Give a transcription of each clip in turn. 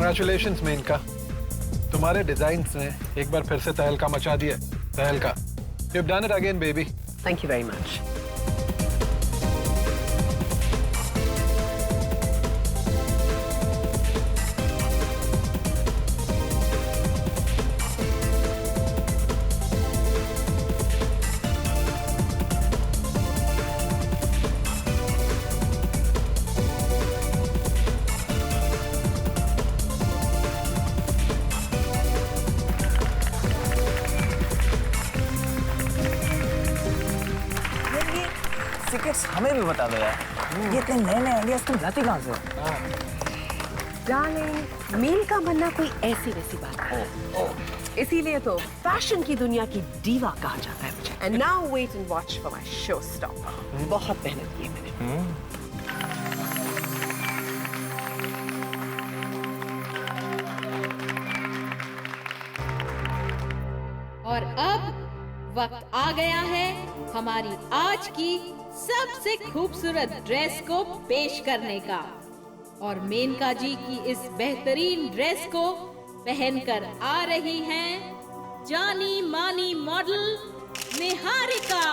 Congratulations Maneka, तुम्हारे designs ने एक बार फिर से तहलका मचा दिया। तहलका, you've done it again, baby. Thank you very much. Secrets हमें भी बता दो यार। ये इतने नए नए आइडियाज तुम लाती कहाँ से? डार्लिंग, मील का बनना कोई ऐसी वैसी बात है। इसीलिए तो फैशन की दुनिया की दीवा कहा जाता है मुझे। And now wait and watch for my show stopper. बहुत मेहनत की है मैंने। और अब वक्त आ गया है हमारी आज की सबसे खूबसूरत ड्रेस को पेश करने का। और मेनका जी की इस बेहतरीन ड्रेस को पहनकर आ रही हैं जानी मानी मॉडल निहारिका।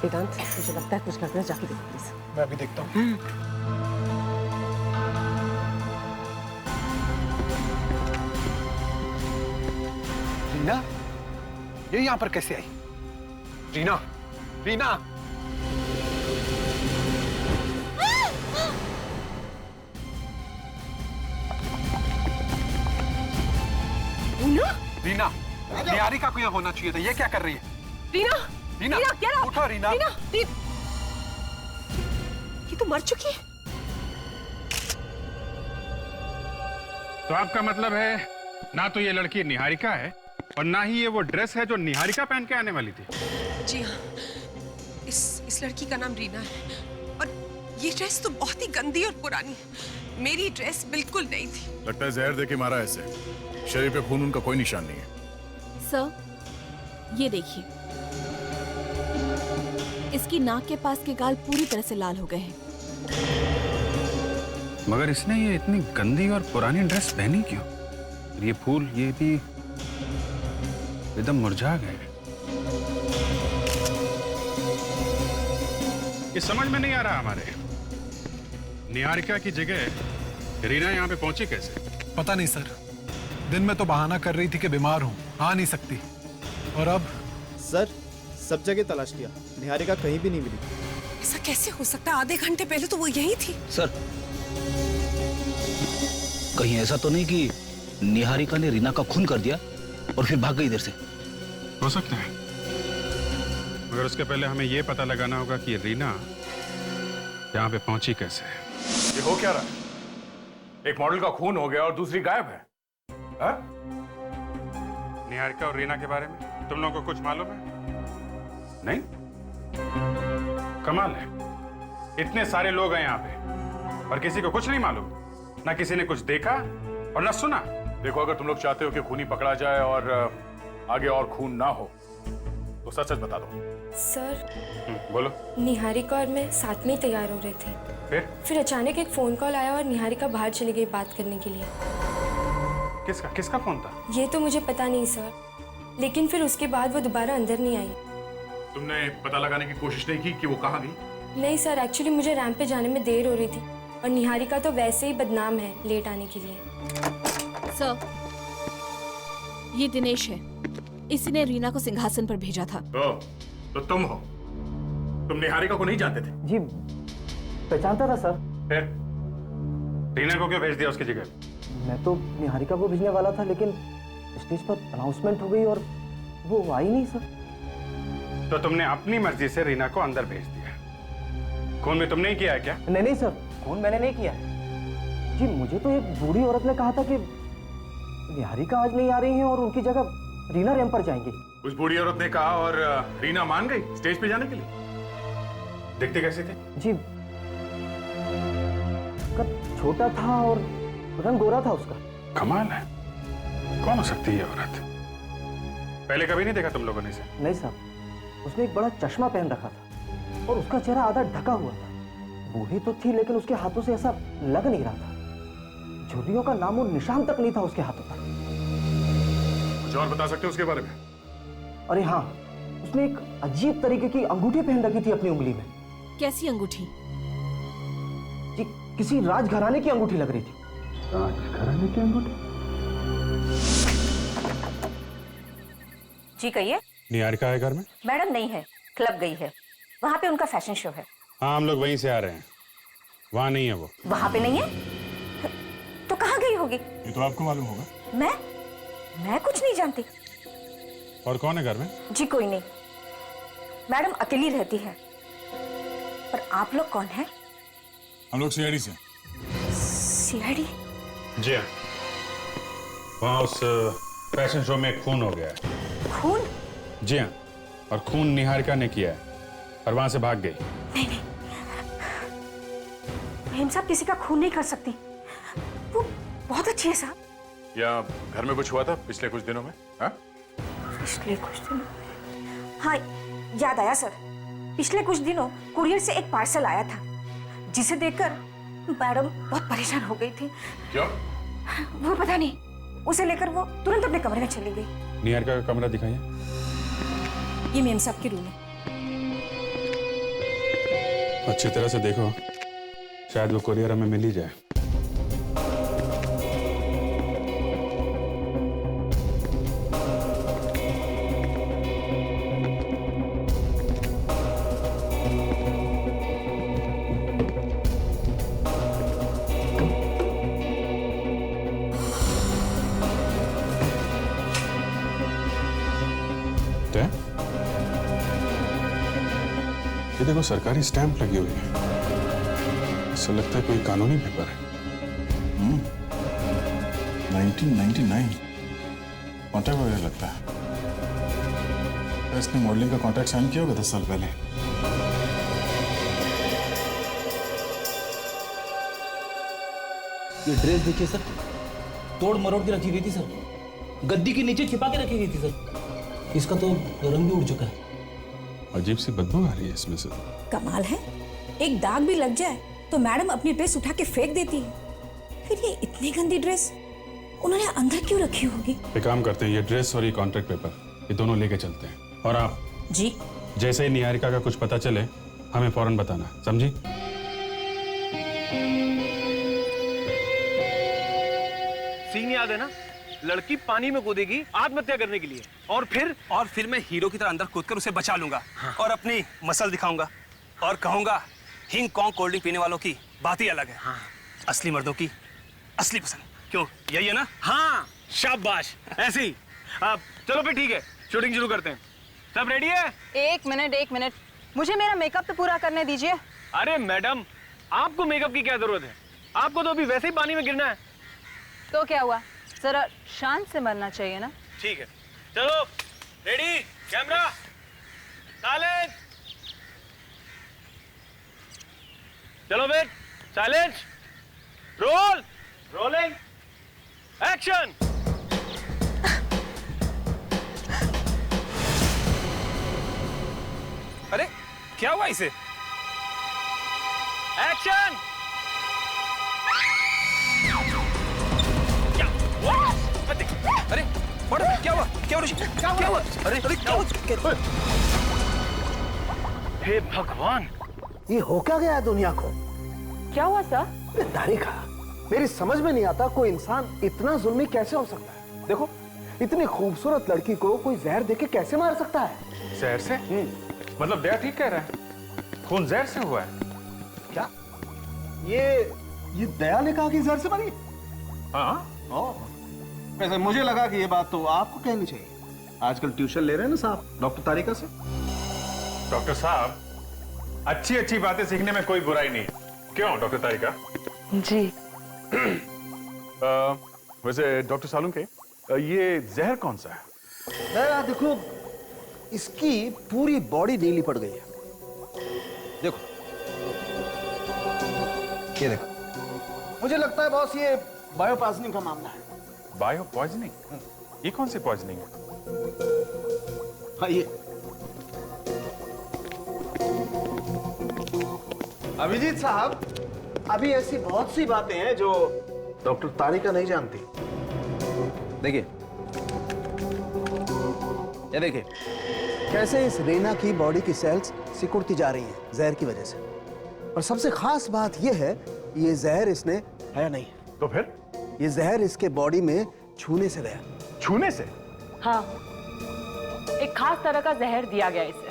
वेदांत, मुझे लगता है कुछ करना है, जाके देखो प्लीज। मैं अभी देखता हूँ। रीना, ये यहाँ पर कैसे आई? रीना, रीना! रीना, निहारिका को यहाँ होना चाहिए था। ये क्या कर रही है? रीना, रीना, क्या उठो रीना। रीना, ये तो मर चुकी है। तो आपका मतलब है ना तो ये लड़की निहारिका है और ना ही ये वो ड्रेस है जो निहारिका पहन के आने वाली थी। जी हाँ, इस लड़की का नाम रीना है और ये ड्रेस तो बहुत ही गंदी और पुरानी है। मेरी ड्रेस बिल्कुल नहीं थी। लगता है जहर देके मारा है इसे। शरीर पे खून उनका कोई निशान नहीं है। सर, ये देखिए, इसकी नाक के पास के गाल पूरी तरह से लाल हो गए हैं। मगर इसने ये इतनी गंदी और पुरानी ड्रेस पहनी क्यों? ये फूल ये भी एकदम मुरझा गए। ये समझ में नहीं आ रहा हमारे। निहारिका की जगह रीना यहाँ पे पहुंची कैसे? पता नहीं सर, दिन में तो बहाना कर रही थी कि बीमार हूँ, आ नहीं सकती। और अब? सर, सब जगह तलाश किया, निहारिका कहीं भी नहीं मिली। ऐसा कैसे हो सकता है? आधे घंटे पहले तो वो यही थी। सर, कहीं ऐसा तो नहीं कि निहारिका ने रीना का खून कर दिया और फिर भाग गई इधर से? हो सकता है, मगर उसके पहले हमें ये पता लगाना होगा कि रीना यहाँ पे पहुंची कैसे। ये हो क्या रहा है? एक मॉडल का खून हो गया और दूसरी गायब है। हा? निहारिका और रीना के बारे में तुम लोगों को कुछ मालूम है? नहीं? कमाल है, इतने सारे लोग हैं यहाँ पे और किसी को कुछ नहीं मालूम। ना किसी ने कुछ देखा और ना सुना। देखो, अगर तुम लोग चाहते हो कि खूनी पकड़ा जाए और आगे और खून ना हो तो सच सच बता दो। सर, बोलो। निहारिका और मैं साथ में ही तैयार हो रहे थे। फिर अचानक एक फोन कॉल आया और निहारिका बाहर चली गई बात करने के लिए। किसका फोन था? ये तो मुझे पता नहीं सर, लेकिन फिर उसके बाद वो दोबारा अंदर नहीं आई। तुमने पता लगाने की कोशिश नहीं की कि वो कहाँ गई? नहीं सर, एक्चुअली मुझे रैंप पे जाने में देर हो रही थी और निहारिका तो वैसे ही बदनाम है लेट आने के लिए। सर, ये दिनेश है, इसी ने रीना को सिंहासन पर भेजा था। तो तुम हो? तुम निहारिका को नहीं जानते थे? जी, पहचानता था सर। फिर रीना को क्यों भेज दिया उसकी जगह? मैं तो निहारिका को भेजने वाला था, लेकिन स्टेज पर अनाउंसमेंट हो गई और वो आई नहीं सर। तो तुमने अपनी मर्जी से रीना को अंदर भेज दिया। खून भी तुमने ही किया है क्या? नहीं सर, खून मैंने नहीं किया है। जी, मुझे तो एक बूढ़ी औरत ने कहा था कि निहारिका आज नहीं आ रही हैं और उनकी जगह रीना रैंप पर जाएंगी। उस बूढ़ी औरत ने कहा और रीना मान गई स्टेज पे जाने के लिए। देखते कैसे थे? जी, कद छोटा था और रंग गोरा था उसका। कमाल है, कौन हो सकती है ये औरत? पहले कभी नहीं देखा तुम लोगों ने इसे? नहीं साहब, उसने एक बड़ा चश्मा पहन रखा था और उसका चेहरा आधा ढका हुआ था। बूढ़ी तो थी लेकिन उसके हाथों से ऐसा लग नहीं रहा था। झुर्रियों का नामो निशान तक नहीं था उसके हाथों पर। कुछ और बता सकते हो उसके बारे में? अरे हाँ, उसने एक अजीब तरीके की अंगूठी पहन रखी थी अपनी उंगली में। कैसी अंगूठी? जी, किसी राजघराने की अंगूठी लग रही थी। राजघराने की अंगूठी? जी कहिए। निहारिका है घर में? मैडम नहीं है, क्लब गई है। वहाँ पे उनका फैशन शो है। हाँ, हम लोग वहीं से आ रहे हैं। वहाँ नहीं है वो। वहाँ पे नहीं है? तो कहाँ गई होगी? ये तो आपको मालूम होगा। मैं कुछ नहीं जानती। और कौन है घर में? जी कोई नहीं, मैडम अकेली रहती है। पर आप लोग कौन हैं? हम लोग सीआईडी से। सीआईडी? जी हाँ, वहाँ उस फैशन शो में खून हो गया है। खून? जी हाँ, और खून निहारिका ने किया है और वहाँ से भाग गई। नहीं, मेम साहब किसी का खून नहीं कर सकती। वो बहुत अच्छी है साहब। या घर में कुछ हुआ था पिछले कुछ दिनों में? हाँ? पिछले कुछ दिनों? हाँ, याद आया सर। पिछले कुछ दिनों कुरियर से एक पार्सल आया था जिसे देखकर मैडम बहुत परेशान हो गई थी। क्यों? वो पता नहीं, उसे लेकर वो तुरंत अपने कमरे में चली गई। निहारिका का कमरा दिखाइए। ये मेम साहब की रूम है। अच्छी तरह से देखो, शायद वो कुरियर हमें मिल ही जाए। ये देखो, सरकारी स्टैंप लगी हुई है। ऐसा लगता है कोई कानूनी पेपर है। 1999 कॉन्ट्रैक्ट वगैरह लगता है। तो इसने मॉडलिंग का कॉन्ट्रैक्ट साइन किया होगा 10 साल पहले। ये ड्रेस देखिए सर, तोड़ मरोड़ के रखी गई थी सर। गद्दी के नीचे छिपा के रखी गई थी सर। इसका तो रंग भी उड़ चुका है। अजीब सी बदबू आ रही है इसमें से। कमाल है, एक दाग भी लग जाए तो मैडम अपनी ड्रेस उठा के फेंक देती है। फिर ये इतनी गंदी ड्रेस उन्होंने अंदर क्यों रखी होगी? एक काम करते हैं, ये ड्रेस और ये कॉन्ट्रैक्ट पेपर, ये दोनों लेके चलते हैं। और आप जी, जैसे ही निहारिका का कुछ पता चले हमें फौरन बताना, समझी? सीन याद है ना? लड़की पानी में कूदेगी आत्महत्या करने के लिए, और फिर मैं हीरो की तरह अंदर कूदकर उसे बचा लूंगा। हाँ। और अपनी मसल दिखाऊंगा और कहूंगा हिंग कॉन्ग कोल्ड ड्रिंक पीने वालों की बात ही अलग है। हाँ। असली मर्दों की असली पसंद। क्यों, यही है ना? हाँ, शाबाश, ऐसे ही। अब चलो फिर ठीक है, शूटिंग शुरू करते हैं। सब रेडी है? एक मिनट, मुझे मेरा मेकअप तो पूरा करने दीजिए। अरे मैडम, आपको मेकअप की क्या जरूरत है? आपको तो अभी वैसे ही पानी में गिरना है। तो क्या हुआ, जरा शांत से मरना चाहिए ना। ठीक है, चलो रेडी, कैमरा, साइलेंस। चलो फिर, साइलेंस, रोल, रोलिंग, एक्शन। अरे क्या हुआ इसे? एक्शन। अरे क्या हुआ? क्या हुआ? अरे क्या हुआ? हे भगवान, ये हो क्या गया है दुनिया को? क्या हुआ सर? निहारिका, मेरी समझ में नहीं आता कोई इंसान इतना जुल्मी कैसे हो सकता है। देखो, इतनी खूबसूरत लड़की को कोई जहर देके कैसे मार सकता है? जहर से? मतलब दया ठीक कह रहा है, खून जहर से हुआ है। क्या ये दया ने कहा कि जहर से मरी? हाँ। वैसे मुझे लगा कि ये बात तो आपको कहनी चाहिए। आजकल ट्यूशन ले रहे हैं ना साहब डॉक्टर तारिका से। डॉक्टर साहब, अच्छी अच्छी बातें सीखने में कोई बुराई नहीं, क्यों डॉक्टर तारिका? जी। वैसे डॉक्टर सालुंके, ये जहर कौन सा है? दया, देखो इसकी पूरी बॉडी नीली पड़ गई है। देखो, ये देखो, मुझे लगता है बॉस ये बायो पॉइजनिंग का मामला है। Bio poisoning? ये कौन सी पॉइजनिंग है? ये अभिजीत साहब, अभी ऐसी बहुत सी बातें हैं जो डॉक्टर तारिका नहीं जानती। देखिए, ये देखिए कैसे इस रीना की बॉडी की सेल्स सिकुड़ती जा रही हैं जहर की वजह से। और सबसे खास बात यह है, ये जहर इसने है नहीं। तो फिर? ये जहर इसके बॉडी में छूने से गया। छूने से? हाँ, एक खास तरह का जहर दिया गया इसे।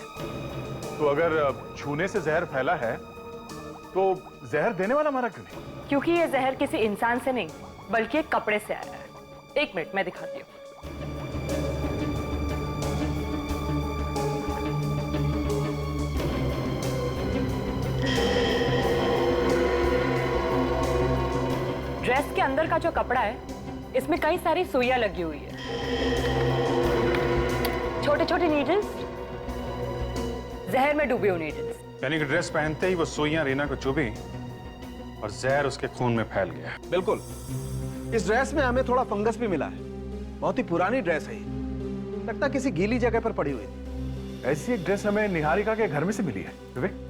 तो अगर छूने से जहर फैला है तो जहर देने वाला मारा क्यों नहीं? क्योंकि ये जहर किसी इंसान से नहीं बल्कि एक कपड़े से आया है। एक मिनट, मैं दिखाती हूँ। ड्रेस के अंदर का जो कपड़ा है, इसमें कई सारी सुइयां लगी हुई है, छोटे छोटे नीडल्स, जहर में डूबी हुई नीडल्स। यानी कि ड्रेस पहनते ही वो सुइयां रीना को चुभी और जहर उसके खून में फैल गया। बिल्कुल। इस ड्रेस में हमें थोड़ा फंगस भी मिला है। बहुत ही पुरानी ड्रेस है ये, लगता है किसी गीली जगह पर पड़ी हुई थी। ऐसी एक ड्रेस हमें निहारिका के घर में से मिली है। विवेक,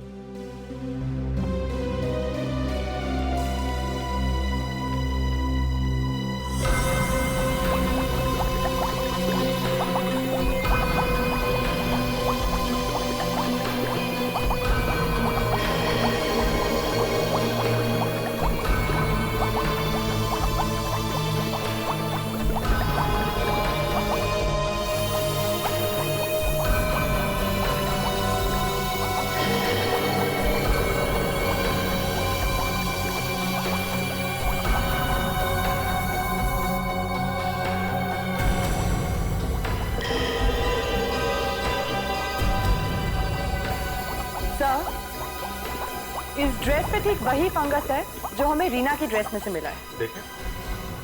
इस ड्रेस पे ठीक वही फंगस है जो हमें रीना की ड्रेस में से मिला है। देखें।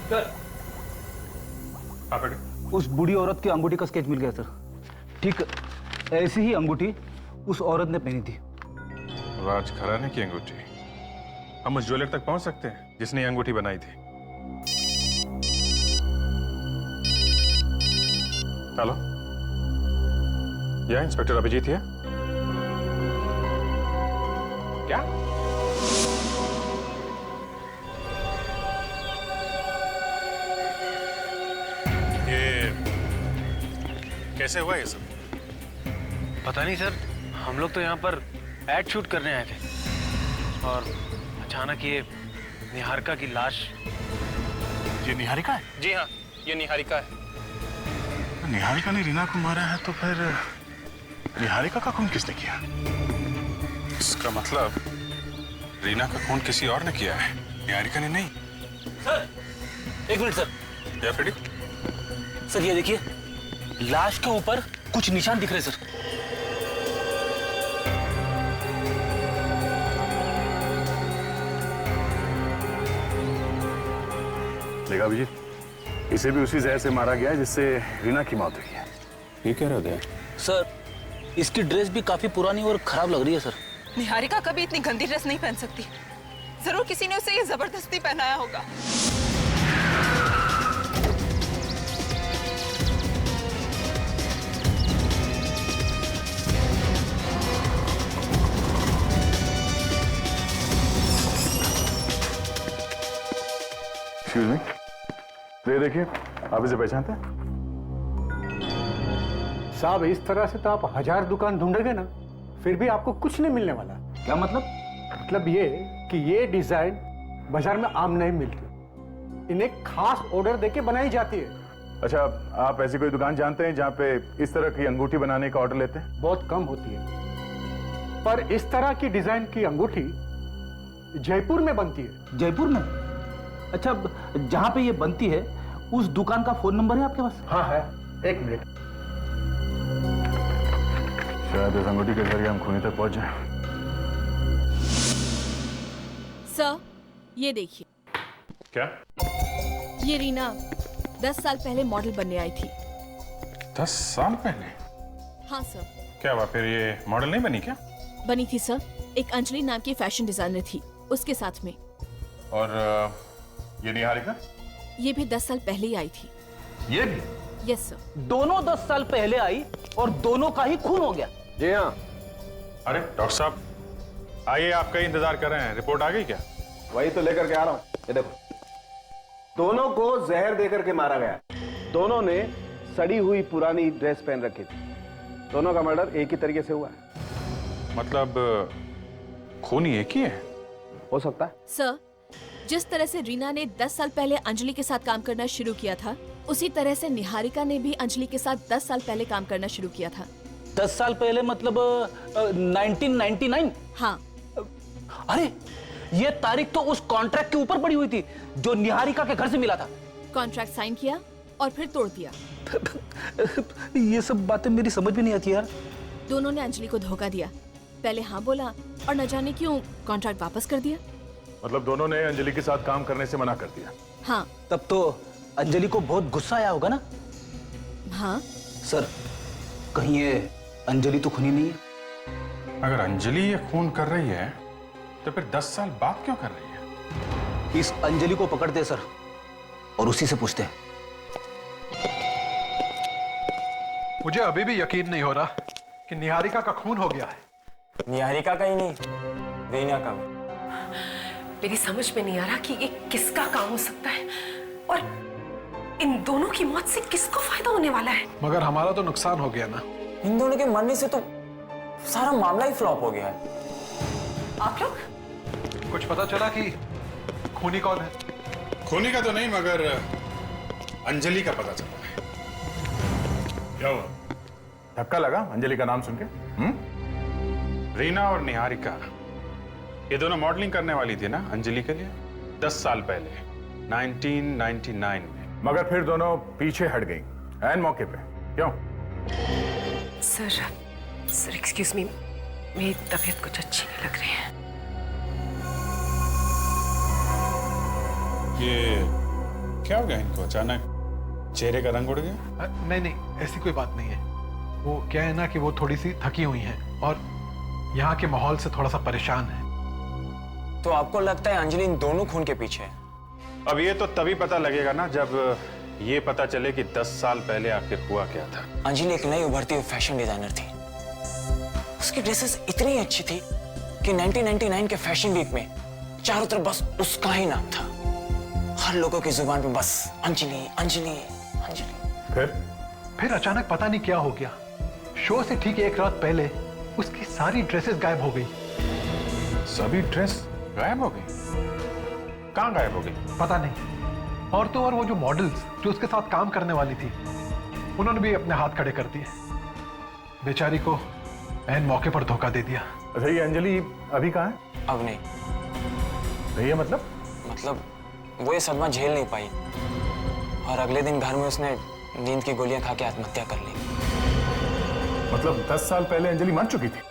सर, उस बूढ़ी औरत की अंगूठी का स्केच मिल गया सर। ठीक ऐसी ही अंगूठी उस औरत ने पहनी थी। राज खराने की अंगूठी? हम उस ज्वेलर तक पहुंच सकते हैं जिसने ये अंगूठी बनाई थी। हेलो, यह इंस्पेक्टर अभिजीत है? क्या? ये कैसे हुआ ये सब? पता नहीं सर, हम लोग तो यहाँ पर एड शूट करने आए थे और अचानक ये निहारिका की लाश। ये निहारिका है? जी हाँ, ये निहारिका है। निहारिका ने रीना को मारा है तो फिर निहारिका का खून किसने किया? इसका मतलब रीना का खून किसी और ने किया है, निहारिका ने नहीं। सर, एक मिनट सर। या फिर सर ये देखिए, लाश के ऊपर कुछ निशान दिख रहे सर। देखा अभिजीत, इसे भी उसी जहर से मारा गया है जिससे रीना की मौत हुई है। ये कह रहे थे सर, इसकी ड्रेस भी काफी पुरानी और खराब लग रही है सर। निहारिका कभी इतनी गंदी ड्रेस नहीं पहन सकती। जरूर किसी ने उसे ये जबरदस्ती पहनाया होगा। एक्सक्यूज मी, ये देखिए, आप इसे पहचानते हैं? साहब, इस तरह से तो आप 1000 दुकान ढूंढोगे ना, फिर भी आपको कुछ नहीं मिलने वाला। क्या मतलब? मतलब ये कि ये डिजाइन बाजार में आम नहीं मिलती, इन्हें खास ऑर्डर देके बनाई जाती है। अच्छा, आप ऐसी कोई दुकान जानते हैं जहाँ पे इस तरह की अंगूठी बनाने का ऑर्डर लेते हैं? बहुत कम होती है, पर इस तरह की डिजाइन की अंगूठी जयपुर में बनती है। जयपुर में? अच्छा, जहाँ पे ये बनती है उस दुकान का फोन नंबर है आपके पास? हाँ है, एक मिनट। शायद इस अंगूठी के जरिए हम खूनी तक पहुंच जाएं। सर, ये देखिए। क्या? ये रीना 10 साल पहले मॉडल बनने आई थी। 10 साल पहले? हाँ सर। क्या हुआ, फिर ये मॉडल नहीं बनी क्या? बनी थी सर, एक अंजलि नाम की फैशन डिजाइनर थी उसके साथ में। और ये निहारिका? ये भी 10 साल पहले ही आई थी। ये भी? Yes sir. दोनों 10 साल पहले आई और दोनों का ही खून हो गया। जी हाँ। अरे डॉक्टर साहब, आइए, आपका ही इंतजार कर रहे हैं। रिपोर्ट आ गई क्या? वही तो लेकर के आ रहा हूं। ये देखो, दोनों को जहर देकर के मारा गया। दोनों ने सड़ी हुई पुरानी ड्रेस पहन रखी थी। दोनों का मर्डर एक ही तरीके से हुआ है। मतलब खूनी एक ही है? हो सकता है। सर, जिस तरह से रीना ने 10 साल पहले अंजलि के साथ काम करना शुरू किया था, उसी तरह से निहारिका ने भी अंजलि के साथ 10 साल पहले काम करना शुरू किया था। 10 साल पहले मतलब 1999? हाँ। अरे, ये तारीख तो उस कॉन्ट्रैक्ट के ऊपर पड़ी हुई थी जो निहारिका के घर से मिला था। कॉन्ट्रैक्ट साइन किया और फिर तोड़ दिया। ये सब बातें मेरी समझ में नहीं आती यार। दोनों ने अंजलि को धोखा दिया। पहले हाँ बोला और न जाने क्यों कॉन्ट्रैक्ट वापस कर दिया। मतलब दोनों ने अंजलि के साथ काम करने से मना कर दिया? हाँ। तब तो अंजलि को बहुत गुस्सा आया होगा ना? हाँ। सर, कहीं ये अंजलि तो खूनी नहीं है? अगर अंजलि ये खून कर रही है तो फिर 10 साल बाद क्यों कर रही है? इस अंजलि को पकड़ते सर और उसी से पूछते हैं। मुझे अभी भी यकीन नहीं हो रहा कि निहारिका का खून हो गया है। निहारिका का ही नहीं, रीना का भी। मेरी समझ में नहीं आ रहा कि ये किसका काम हो सकता है और इन दोनों की मौत से किसको फायदा होने वाला है। मगर हमारा तो नुकसान हो गया ना। इन दोनों के मरने से तो सारा मामला ही फ्लॉप हो गया है। आप लोग कुछ पता चला कि खूनी कौन है? खूनी का तो नहीं, मगर अंजलि का पता चला है। क्या हुआ? धक्का लगा अंजलि का नाम सुन के? रीना और निहारिका ये दोनों मॉडलिंग करने वाली थी ना अंजलि के लिए 10 साल पहले 1999 में। मगर फिर दोनों पीछे हट गई ऐन मौके पे। क्यों? सर एक्सक्यूज मी, मेरी तबीयत कुछ अच्छी नहीं लग रही है। ये क्या हो गया इनको? अचानक चेहरे का रंग उड़ गया? नहीं, ऐसी कोई बात नहीं है। वो क्या है ना कि वो थोड़ी सी थकी हुई हैं और यहाँ के माहौल से थोड़ा सा परेशान है। तो आपको लगता है अंजलि इन दोनों खून के पीछे है? अब ये तो तभी पता लगेगा ना जब ये पता चले कि 10 साल पहले आखिर हुआ क्या था। अंजलि एक नई उभरती हुई फैशन डिजाइनर थी। उसकी ड्रेसेस इतनी अच्छी थी कि 1999 के फैशन वीक में चारों तरफ बस उसका ही नाम था। हर लोगों की जुबान पे बस अंजलि अंजलि अंजलि। फिर अचानक पता नहीं क्या हो गया। शो से ठीक एक रात पहले उसकी सारी ड्रेसेस गायब हो गई। सभी ड्रेस गायब हो गई? कहाँ गायब हो गई? पता नहीं। और तो और वो जो मॉडल्स जो उसके साथ काम करने वाली थी, उन्होंने भी अपने हाथ खड़े कर दिए। बेचारी को ऐन मौके पर धोखा दे दिया। अच्छा, ये अंजलि अभी कहाँ है? अब नहीं। नहीं है मतलब वो ये सदमा झेल नहीं पाई और अगले दिन घर में उसने नींद की गोलियां खा के आत्महत्या कर ली। मतलब 10 साल पहले अंजलि मर चुकी थी?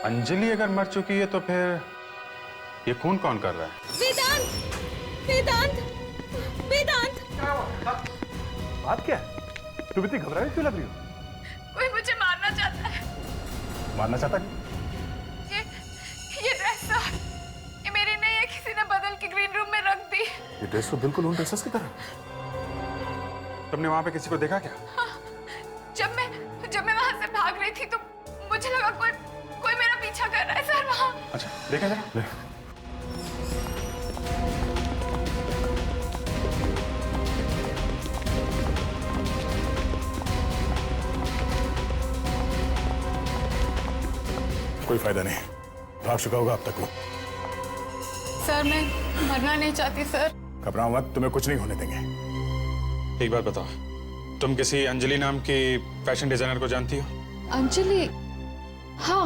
अंजलि अगर मर चुकी है तो फिर ये खून कौन कर रहा है? वेदांत! बात क्या है? तुम इतनी घबराई क्यों लग रही हो? कोई मुझे मारना चाहता है। मारना चाहता है? ये ड्रेस तो ये मेरी नहीं है, किसी ने बदल के ग्रीन रूम में रख दी। ये ड्रेस तो बिल्कुल उन ड्रेसेस की तरह। तुमने वहां पे किसी को देखा क्या? हाँ, जब मैं वहां से भाग रही थी तो मुझे लगा कोई मेरा पीछा कर रहा है सर वहां। अच्छा, देखा जरा। कोई फायदा नहीं, भाग चुका होगा अब तक वो। सर मैं मरना नहीं चाहती सर। घबराओ मत, तुम्हें कुछ नहीं होने देंगे। एक बात बताओ, तुम किसी अंजलि नाम की फैशन डिजाइनर को जानती हो? अंजलि? हाँ,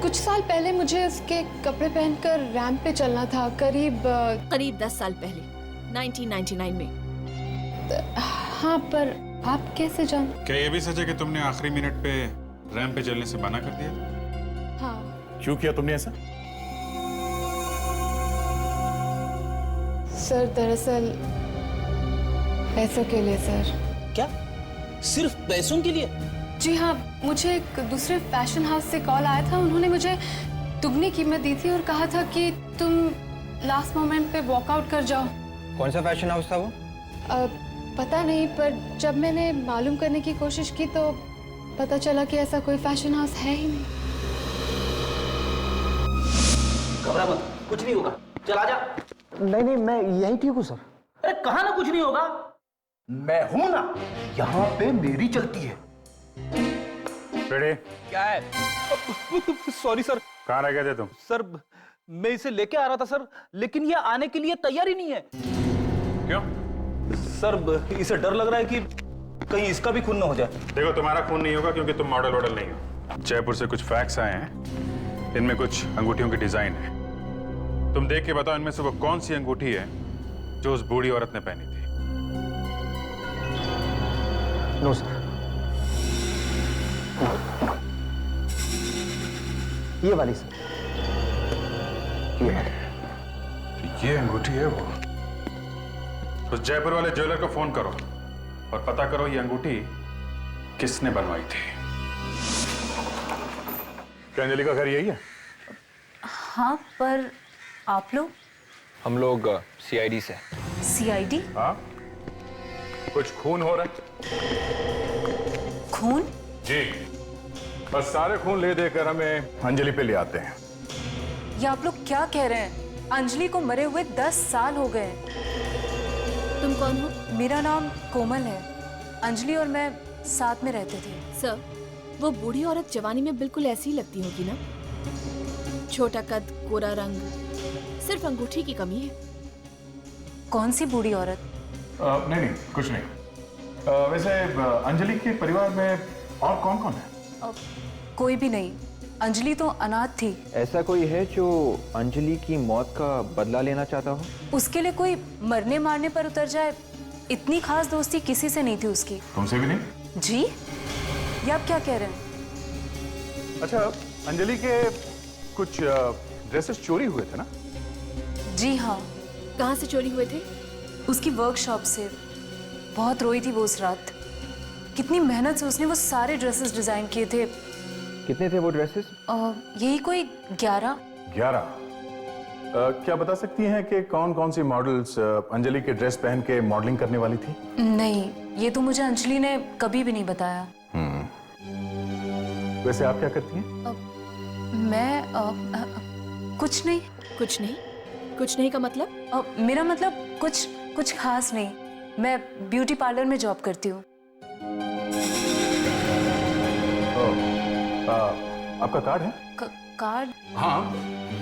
कुछ साल पहले मुझे उसके कपड़े पहनकर रैंप पे चलना था। करीब 10 साल पहले 1999 में। हाँ, पर आप कैसे जान? क्या ये भी सच है कि तुमने आखिरी मिनट पे रैंप पे चलने से मना कर दिया? हाँ। क्यों किया तुमने ऐसा? सर दरअसल पैसों के लिए सर। क्या? सिर्फ पैसों के लिए? जी हाँ, मुझे एक दूसरे फैशन हाउस से कॉल आया था। उन्होंने मुझे दुगनी कीमत दी थी और कहा था कि तुम लास्ट मोमेंट पे वॉकआउट कर जाओ। कौन सा फैशन हाउस था वो? पता नहीं, पर जब मैंने मालूम करने की कोशिश की तो पता चला कि ऐसा कोई फैशन हाउस है ही नहीं। घबरा मत, कुछ नहीं होगा, चल आजा। नहीं नहीं, मैं यही ठीक हूँ सर। अरे कहा ना कुछ नहीं होगा, मैं हूं ना, यहाँ पे मेरी चलती है। रेडी? क्या है? Sorry sir. कहाँ रह गए थे तुम? सर मैं इसे लेके आ रहा था सर, लेकिन ये आने के लिए तैयार ही नहीं है। क्यों? सर इसे डर लग रहा है कि कहीं इसका भी खून ना हो जाए। देखो तुम्हारा खून नहीं होगा क्योंकि तुम मॉडल वॉडल नहीं हो। जयपुर से कुछ फैक्स आए हैं, इनमें कुछ अंगूठियों की डिजाइन है। तुम देख के बताओ इनमें से वो कौन सी अंगूठी है जो उस बूढ़ी औरत ने पहनी थी। नो सर, ये वाली सर, ये वाली। तो ये अंगूठी है वो। उस जयपुर वाले ज्वेलर को फोन करो और पता करो ये अंगूठी किसने बनवाई थी। क्या अंजलि का घर यही है? हाँ, पर आप लोग? हम लोग सीआईडी से। सीआईडी? हाँ, कुछ खून हो रहा है। खून? जी, बस सारे खून ले देकर हमें अंजलि पे ले आते हैं। ये आप लोग क्या कह रहे हैं? अंजलि को मरे हुए 10 साल हो गए। तुम कौन हो? मेरा नाम कोमल है। अंजलि और मैं साथ में रहते थे। सर, वो बूढ़ी औरत जवानी में बिल्कुल ऐसी ही लगती होगी ना? छोटा कद, गोरा रंग, सिर्फ अंगूठी की कमी है। कौन सी बूढ़ी औरत? नहीं, कुछ नहीं। वैसे अंजलि के परिवार में और कौन कौन है? कोई भी नहीं। अंजलि तो अनाथ थी। ऐसा कोई है जो अंजलि की मौत का बदला लेना चाहता हो? उसके लिए कोई मरने मारने पर उतर जाए, इतनी खास दोस्ती किसी से नहीं थी उसकी। तुमसे भी नहीं? जी? ये आप क्या कह रहे हैं? अच्छा, अंजलि के कुछ ड्रेसेस चोरी हुए थे ना? जी हाँ। कहाँ से चोरी हुए थे? उसकी वर्कशॉप से। बहुत रोई थी वो उस रात। कितनी मेहनत से उसने वो सारे ड्रेसेस डिजाइन किए थे। कितने थे वो ड्रेसेस? यही कोई 11। 11? क्या बता सकती हैं कि कौन कौन सी मॉडल्स अंजलि के ड्रेस पहन के मॉडलिंग करने वाली थी? नहीं, ये तो मुझे अंजलि ने कभी भी नहीं बताया। वैसे आप क्या करती हैं? मैं कुछ नहीं। कुछ नहीं? कुछ नहीं का मतलब? मेरा मतलब कुछ खास नहीं। मैं ब्यूटी पार्लर में जॉब करती हूँ। आपका कार्ड है? कार्ड? हाँ,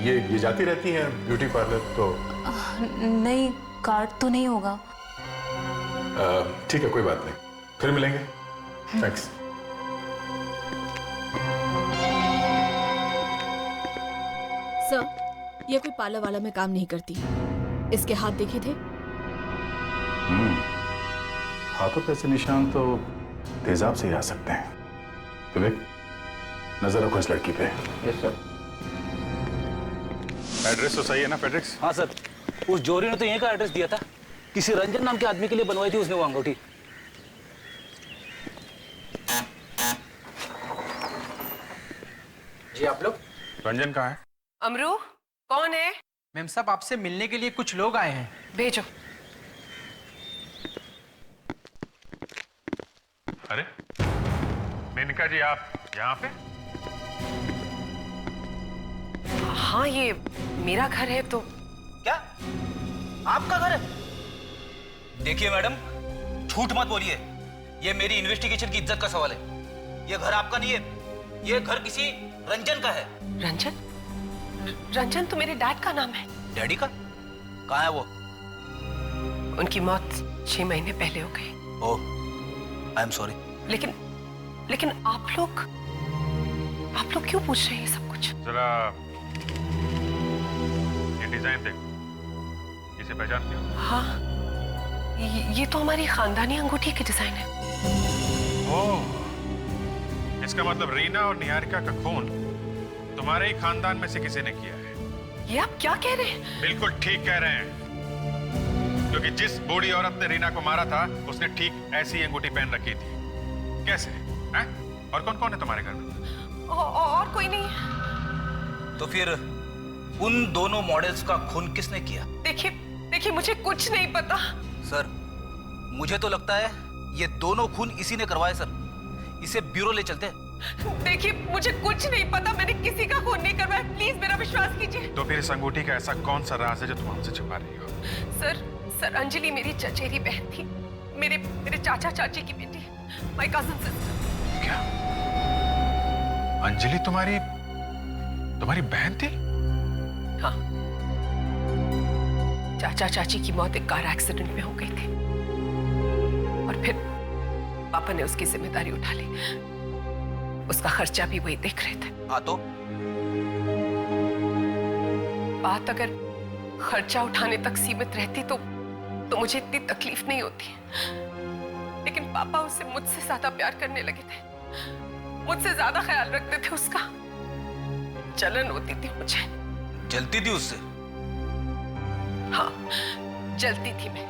ये जाती रहती हैं ब्यूटी पार्लर तो। नहीं, कार्ड तो नहीं होगा। ठीक है, कोई बात नहीं, फिर मिलेंगे। थैंक्स। सर, ये कोई पार्लर वाला में काम नहीं करती। इसके हाथ देखे थे? हाथों पे ऐसे निशान तो तेजाब से ही आ सकते हैं। विवेक, नजर रखो इस लड़की पे। Yes sir. एड्रेस तो सही है ना फेड्रिक्स? हाँ सर, उस जोरी ने तो यहीं का एड्रेस दिया था। किसी रंजन नाम के आदमी के लिए बनवाई थी उसने वो अंगूठी। जी आप लोग? रंजन कहाँ है? अमरू, कौन है? मैम साहब, आपसे मिलने के लिए कुछ लोग आए हैं। भेजो। अरे मेनका जी, आप यहाँ पे? हाँ, ये मेरा घर है। तो क्या आपका घर है? देखिए मैडम, झूठ मत बोलिए। ये मेरी इन्वेस्टिगेशन की इज्जत का सवाल है। ये घर आपका नहीं है, ये घर किसी रंजन का है। रंजन? रंजन तो मेरे डैड का नाम है। डैडी का? कहाँ है वो? उनकी मौत 6 महीने पहले हो गई। ओह, आई एम सॉरी। लेकिन आप लोग क्यों पूछ रहे हैं ये सब कुछ? जरा ये डिजाइन देखो, इसे पहचानते हो? हाँ, ये तो हमारी खानदानी अंगूठी की डिजाइन है। ओह, इसका मतलब रीना और निहारिका का खून तुम्हारे ही खानदान में से किसी ने किया है। ये आप क्या कह रहे हैं? बिल्कुल ठीक कह रहे हैं, क्योंकि जिस बूढ़ी औरत ने रीना को मारा था उसने ठीक ऐसी अंगूठी पहन रखी थी। कैसे हैं? और कौन कौन है तुम्हारे घर में? और कोई नहीं। तो फिर उन दोनों मॉडल्स का खून किसने किया? देखिए मुझे कुछ नहीं पता। सर, मुझे तो लगता है ये दोनों खून इसी ने करवाए सर। इसे ब्यूरो ले चलते हैं। देखिए मुझे कुछ नहीं पता, मैंने किसी का खून नहीं करवाया, प्लीज मेरा विश्वास कीजिए। तो फिर इस अंगूठी का ऐसा कौन सा राज है जो तुम हमसे छुपा रही हो? सर अंजलि मेरी चचेरी बहन थी, मेरे चाचा चाची की बेटी, माय कजिन सिस्टर। क्या अंजलि तुम्हारी बहन थी? हाँ, चाचा चाची की मौत एक कार एक्सीडेंट में हो गई थी और फिर पापा ने उसकी जिम्मेदारी उठा ली। उसका खर्चा भी वही देख रहे थे। हाँ तो बात अगर खर्चा उठाने तक सीमित रहती तो मुझे इतनी तकलीफ नहीं होती, लेकिन पापा उससे मुझसे ज्यादा प्यार करने लगे थे, मुझसे ज्यादा ख्याल रखते थे। उसका जलन होती थी मुझे। जलती थी उससे? हाँ, जलती थी मैं,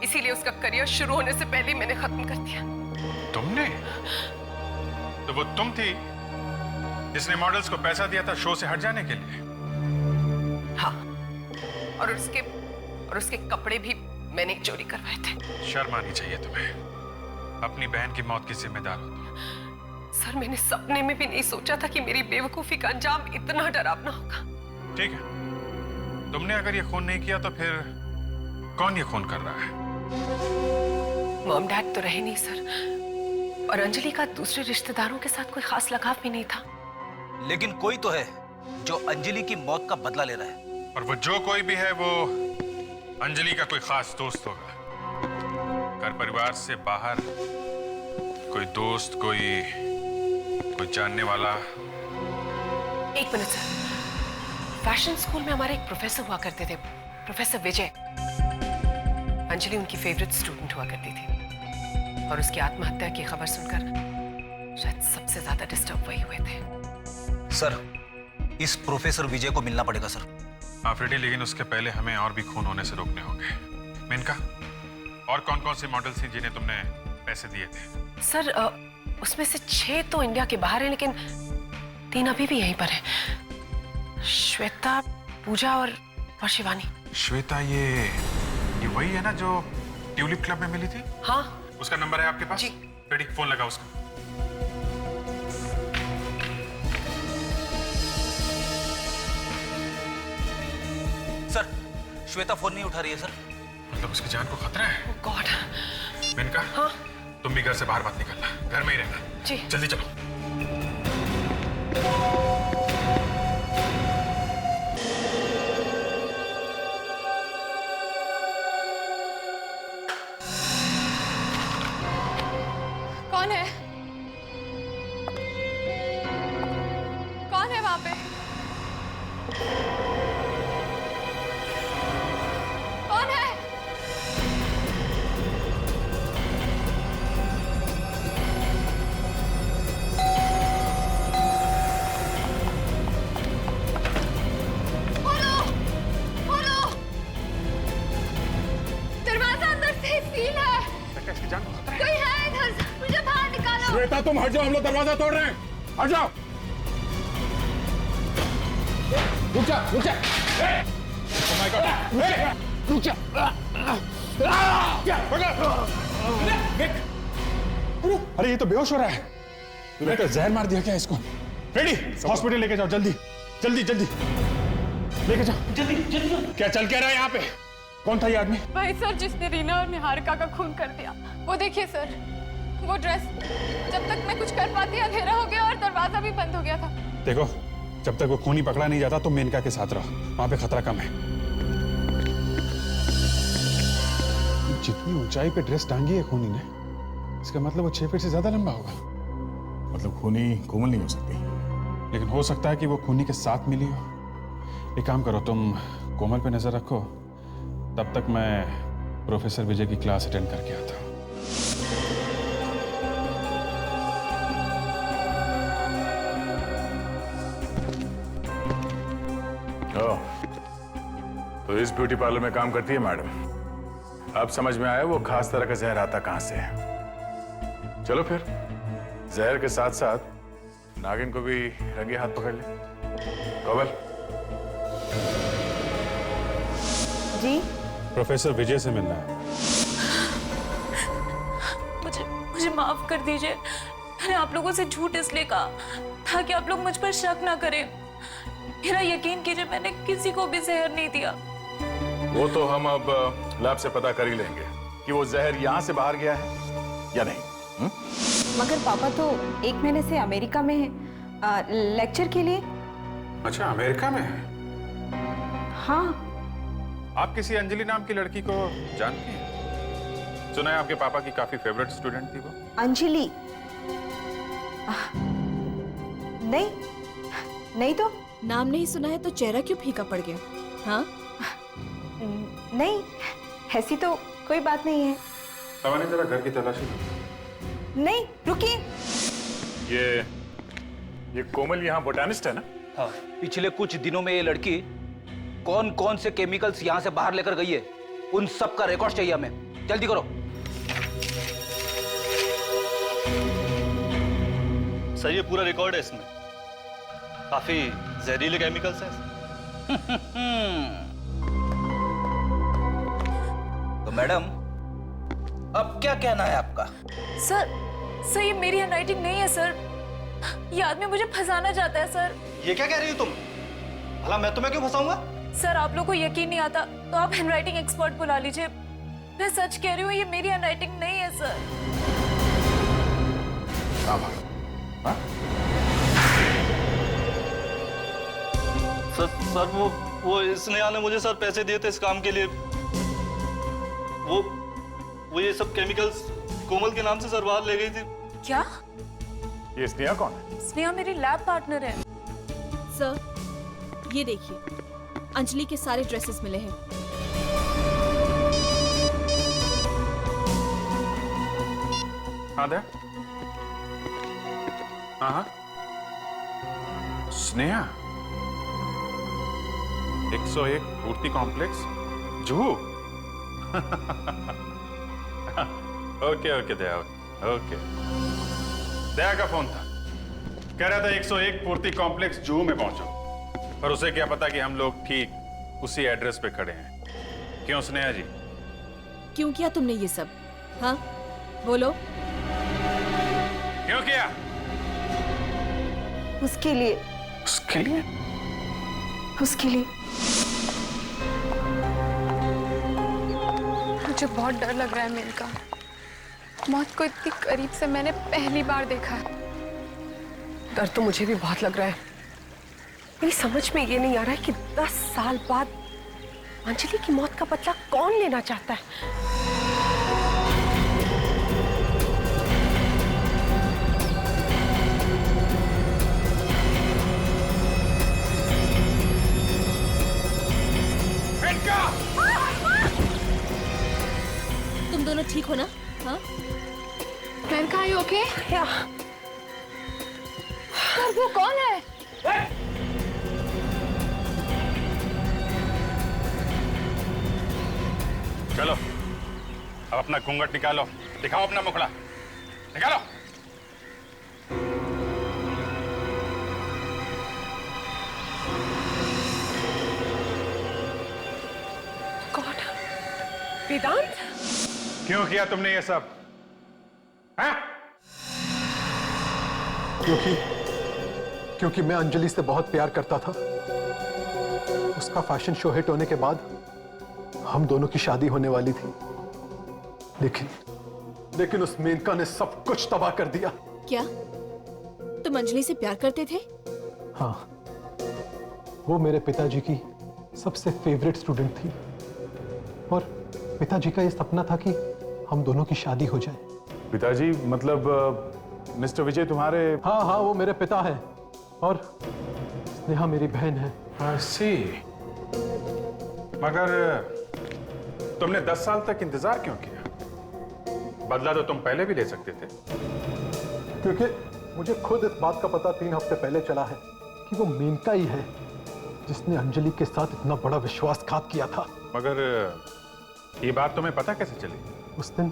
इसीलिए उसका करियर शुरू होने से पहले मैंने खत्म कर दिया। तुमने? तो वो तुम थी जिसने मॉडल्स को पैसा दिया था शो से हट जाने के लिए? हाँ, और उसके कपड़े भी मैंने चोरी करवाए थे। शर्म आनी चाहिए तुम्हें। अपनी बहन की मौत की जिम्मेदार होती। सर, मैंने सपने में भी नहीं सोचा था कि मेरी बेवकूफी का अंजाम इतना डरावना होगा। ठीक है, तुमने अगर ये खून नहीं किया तो फिर कौन ये खून कर रहा है? मॉम डैड तो रहे नहीं सर, और अंजलि का दूसरे रिश्तेदारों के साथ कोई खास लगाव भी नहीं था। लेकिन कोई तो है जो अंजलि की मौत का बदला ले रहा है। और वो जो कोई भी है वो अंजलि का कोई खास दोस्त होगा। घर परिवार से बाहर कोई दोस्त, कोई जानने वाला। एक मिनट सर, फैशन स्कूल में हमारे एक प्रोफेसर हुआ करते थे, प्रोफेसर विजय। अंजलि उनकी फेवरेट स्टूडेंट हुआ करती थी और उसकी आत्महत्या की खबर सुनकर शायद सबसे ज्यादा डिस्टर्ब वही हुए थे। सर, इस प्रोफेसर विजय को मिलना पड़ेगा सर। हाँ फ्रेडी, लेकिन उसके पहले हमें और भी खून होने से रोकने होंगे। मेनका, और कौन कौन सी मॉडल्स थी जिन्हें तुमने पैसे दिए थे? सर, उसमें से 6 तो इंडिया के बाहर हैं, लेकिन 3 अभी भी यहीं पर हैं। श्वेता, पूजा और शिवानी। श्वेता ये वही है ना जो ट्यूलिप क्लब में मिली थी? हाँ। उसका नंबर है आपके पास? जी। फ्रेडी, फोन लगा उसका। सर, श्वेता फोन नहीं उठा रही है सर। मतलब उसकी जान को खतरा है? गॉड। मेनका, हाँ? तुम भी घर से बाहर मत निकलना, घर में ही रहना। जी। जल्दी चलो। कौन है? कौन है वहां पे? कौन है? खोलो! खोलो! दरवाजा अंदर से सील है। इसकी जान को खतरा है। कोई है इधर, मुझे बाहर निकालो। श्वेता, तुम हट जाओ, हम लोग दरवाजा तोड़ रहे हैं। हट जाओ। रुक जा, रुक जा। Oh my God! रुक जा। अरे ये तो बेहोश हो रहा है। बेटा, जहर मार दिया क्या इसको? रेडी, हॉस्पिटल लेके जाओ, जल्दी जल्दी जल्दी लेके जाओ। जल्दी जल्दी। क्या चल क्या रहा है यहाँ पे? कौन था ये आदमी? भाई सर, जिसने रीना और निहारिका का खून कर दिया। वो देखिए सर, वो ड्रेस। जब तक मैं कुछ कर पाती अंधेरा हो गया और दरवाजा भी बंद हो गया था। देखो, जब तक वो खूनी पकड़ा नहीं जाता तो मेनका के साथ रहो, वहां पे खतरा कम है। जितनी ऊंचाई पे ड्रेस टांगी है खूनी ने, इसका मतलब वो 6 फीट से ज्यादा लंबा होगा। मतलब खूनी कोमल नहीं हो सकती, लेकिन हो सकता है कि वो खूनी के साथ मिली हो। एक काम करो, तुम कोमल पे नजर रखो, तब तक मैं प्रोफेसर विजय की क्लास अटेंड करके आता हूँ। तो इस ब्यूटी पार्लर में काम करती है मैडम। अब समझ में आया वो खास तरह का जहर आता कहां से है। चलो फिर जहर के साथ साथ नागिन को भी रंगे हाथ पकड़ ले। कवल, जी प्रोफेसर विजय से मिलना है। मुझे माफ कर दीजिए। मैंने आप लोगों से झूठ इसलिए कहा ताकि आप लोग मुझ पर शक ना करें। मेरा यकीन कीजिए, मैंने किसी को भी जहर नहीं दिया। वो तो हम अब लैब से पता कर ही लेंगे कि वो जहर यहाँ से बाहर गया है या नहीं। मगर पापा तो 1 महीने से अमेरिका में है लेक्चर के लिए। अच्छा, अमेरिका में है? हाँ। आप किसी अंजलि नाम की लड़की को जानती हैं? सुना है आपके पापा की काफी फेवरेट स्टूडेंट थी वो। अंजलि? नहीं तो। नाम नहीं सुना है तो चेहरा क्यों फीका पड़ गया? हाँ? नहीं, ऐसी तो कोई बात नहीं है। तवाने जरा घर की तलाशी लो। नहीं, रुकिए। ये कोमल यहाँ बोटानिस्ट है ना? हाँ, पिछले कुछ दिनों में ये लड़की कौन कौन से केमिकल्स यहाँ से बाहर लेकर गई है, उन सब का रिकॉर्ड चाहिए हमें। जल्दी करो। सर, ये पूरा रिकॉर्ड है इसमें। काफी जहरीले केमिकल्स हैं। तो मैडम, अब क्या कहना है आपका? सर ये मेरी हैंडराइटिंग नहीं है सर। ये आदमी मुझे फंसाना चाहता है सर। ये क्या कह रही हो तुम? भला मैं तुम्हें क्यों फंसाऊंगा? सर, आप लोग को यकीन नहीं आता तो आप हैंडराइटिंग एक्सपर्ट बुला लीजिए। मैं सच कह रही हूँ, ये मेरी हैंडराइटिंग नहीं है सर। सर वो स्नेहा ने मुझे सर पैसे दिए थे इस काम के लिए। वो ये सब केमिकल्स कोमल के नाम से सर बाहर ले गई थी। क्या? ये स्नेहा कौन है? स्नेहा मेरी लैब पार्टनर है। सर, ये देखिए, अंजलि के सारे ड्रेसेस मिले हैं। हाँ दे। हाँ। स्नेहा 101 पूर्ति कॉम्प्लेक्स जुहू। ओके दया, ओके। दया का फोन था, कह रहा था 101 पूर्ति कॉम्प्लेक्स जुहू में पहुंचो, पर उसे क्या पता कि हम लोग ठीक उसी एड्रेस पे खड़े हैं। क्यों स्नेहा जी? क्यों किया तुमने ये सब? हाँ, बोलो। क्यों किया? उसके लिए। उसके लिए? उसके लिए। मुझे बहुत डर लग रहा है मेनका। मौत को इतनी करीब से मैंने पहली बार देखा है। डर तो मुझे भी बहुत लग रहा है। मेरी समझ में ये नहीं आ रहा है कि 10 साल बाद अंजलि की मौत का बदला कौन लेना चाहता है। तुम दोनों ठीक हो ना? हाँ? Menaka, are you okay? Sir, वो कौन है? चलो, अब अपना घूंघट निकालो, दिखाओ अपना मुखड़ा, निकालो। कौन? वेदांत? क्यों किया तुमने ये सब? हाँ? क्योंकि मैं अंजलि से बहुत प्यार करता था। उसका फैशन शो हिट होने के बाद हम दोनों की शादी होने वाली थी, लेकिन उस मेनका ने सब कुछ तबाह कर दिया। क्या तुम अंजलि से प्यार करते थे? हाँ, वो मेरे पिताजी की सबसे फेवरेट स्टूडेंट थी और पिताजी का ये सपना था कि हम दोनों की शादी हो जाए। पिताजी मतलब मिस्टर विजय तुम्हारे? हाँ, वो मेरे पिता हैं और स्नेहा मेरी बहन है। सी, मगर तुमने 10 साल तक इंतजार क्यों किया? बदला तो तुम पहले भी ले सकते थे। क्योंकि मुझे खुद इस बात का पता 3 हफ्ते पहले चला है कि वो मेनका ही है जिसने अंजलि के साथ इतना बड़ा विश्वासघात किया था। मगर ये बात तुम्हें पता कैसे चली? उस दिन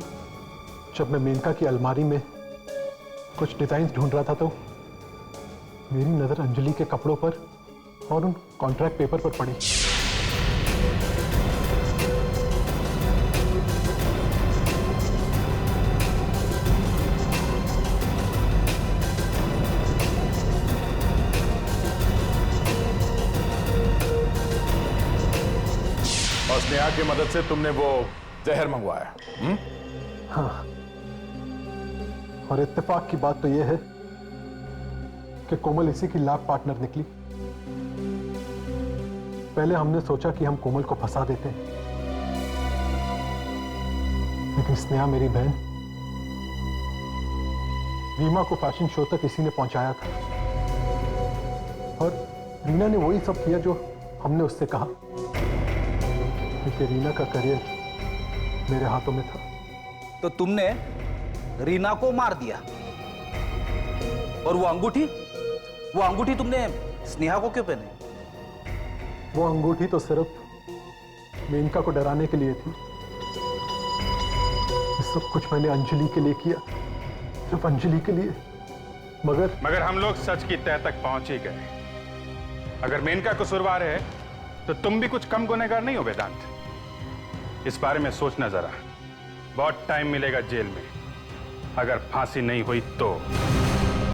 जब मैं मेनका की अलमारी में कुछ डिजाइन ढूंढ रहा था तो मेरी नजर अंजलि के कपड़ों पर और उन कॉन्ट्रैक्ट पेपर पर पड़ी। और स्नेहा की मदद से तुमने वो जहर मंगवाया। हाँ, और इत्तेफाक की बात तो यह है कि कोमल इसी की लैब पार्टनर निकली। पहले हमने सोचा कि हम कोमल को फंसा देते हैं, लेकिन स्नेहा मेरी बहन रीमा को फैशन शो तक इसी ने पहुंचाया था, और रीना ने वही सब किया जो हमने उससे कहा, क्योंकि रीना का करियर मेरे हाथों में था। तो तुमने रीना को मार दिया, और वो अंगूठी तुमने स्नेहा को क्यों पहने? वो अंगूठी तो सिर्फ मेनका को डराने के लिए थी। ये सब कुछ मैंने अंजलि के लिए किया, सिर्फ अंजलि के लिए। मगर हम लोग सच की तह तक पहुंच ही गए। अगर मेनका कसूरवार है तो तुम भी कुछ कम गुनहगार नहीं हो वेदांत। इस बारे में सोचना जरा। बहुत टाइम मिलेगा जेल में, अगर फांसी नहीं हुई तो।